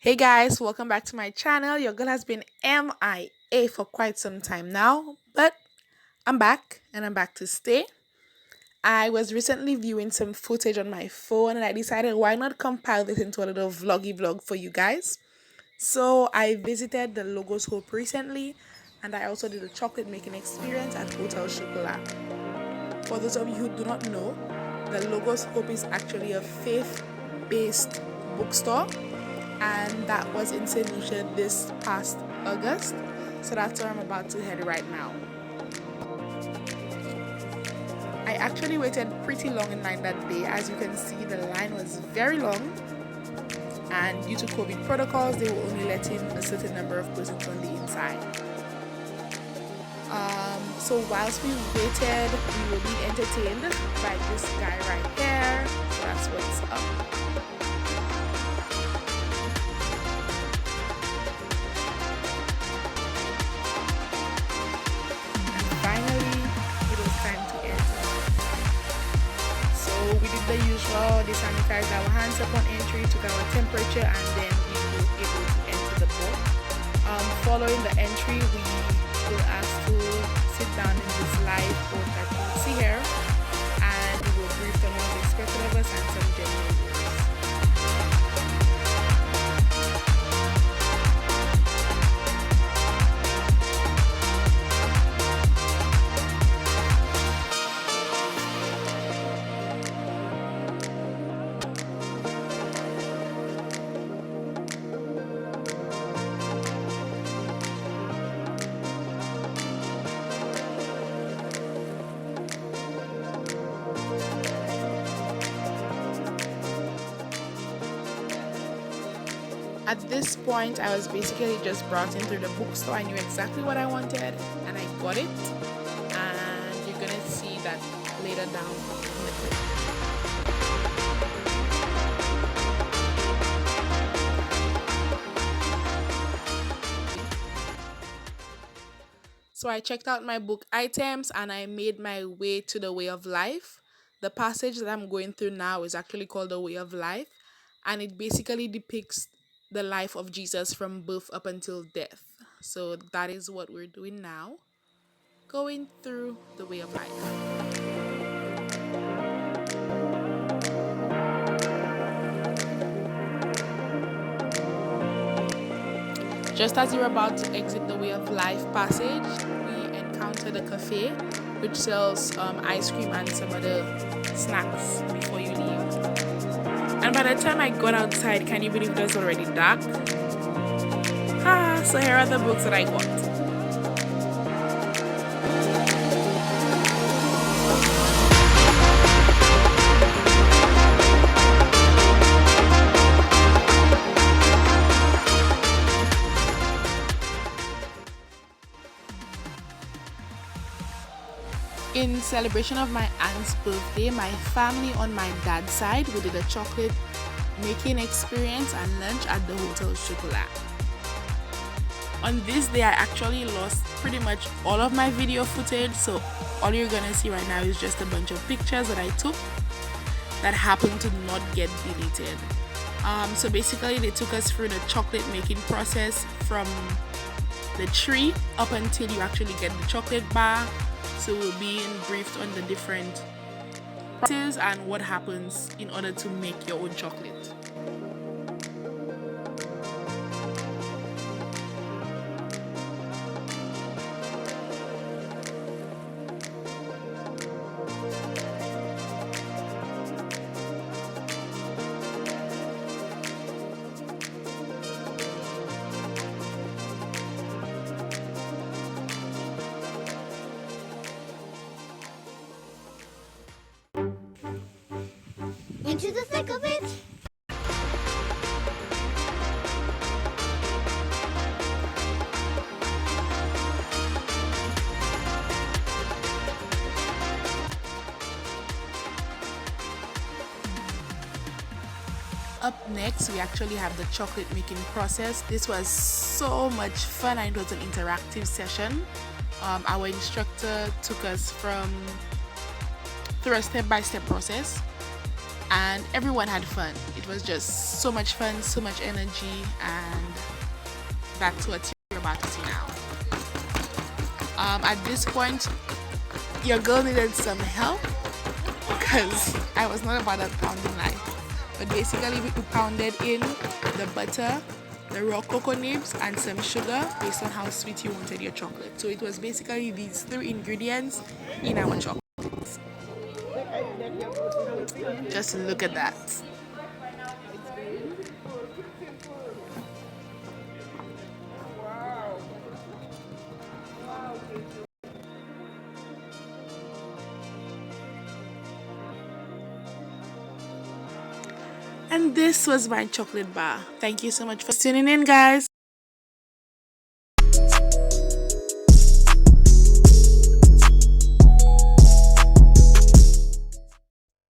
Hey guys, welcome back to my channel. Your girl has been MIA for quite some time now, but I'm back and I'm back to stay. I was recently viewing some footage on my phone and I decided why not compile this into a little vloggy vlog for you guys. So I visited the Logos Hope recently and I also did a chocolate making experience at Hotel Chocolat. For those of you who do not know, the Logos Hope is actually a faith-based bookstore and that was in St. Lucia this past August. So that's where I'm about to head right now. I actually waited pretty long in line that day. As you can see, the line was very long, and due to COVID protocols, they were only letting a certain number of persons on the inside. So whilst we waited, we were being entertained by this guy right here. So that's what's up. Finally, it was time to enter. So we did the usual, they sanitized our hands upon entry, took our temperature, and then we were able to enter the boat. Following the entry, we were asked to sit down in this live boat that you can see here, and we were briefed on what was expected of us and some general rules. At this point, I was basically just brought into the bookstore. I knew exactly what I wanted and I got it. And you're gonna see that later down in the clip. So I checked out my book items and I made my way to the Way of Life. The passage that I'm going through now is actually called the Way of Life, and it basically depicts the life of Jesus from birth up until death. So that is what we're doing now, going through the Way of Life. Just as you're about to exit the Way of Life passage, we encounter the cafe, which sells ice cream and some other snacks before you leave. And by the time I got outside, can you believe it was already dark? So here are the books that I got. In celebration of my aunt's birthday, my family on my dad's side, we did a chocolate making experience and lunch at the Hotel Chocolat. On this day, I actually lost pretty much all of my video footage, so all you're gonna see right now is just a bunch of pictures that I took that happened to not get deleted. So basically, they took us through the chocolate making process from the tree up until you actually get the chocolate bar. So we'll be briefed on the different processes and what happens in order to make your own chocolate. Into the thick of it. Up next, we actually have the chocolate making process. This was so much fun and it was an interactive session. Our instructor took us through a step-by-step process and everyone had fun. It was just so much fun, so much energy, and that's what you're about to see now. At this point, your girl needed some help because I was not about that pounding life. But basically, we pounded in the butter, the raw cocoa nibs, and some sugar based on how sweet you wanted your chocolate. So it was basically these three ingredients in our chocolate. Just look at that. And this was my chocolate bar. Thank you so much for tuning in, guys.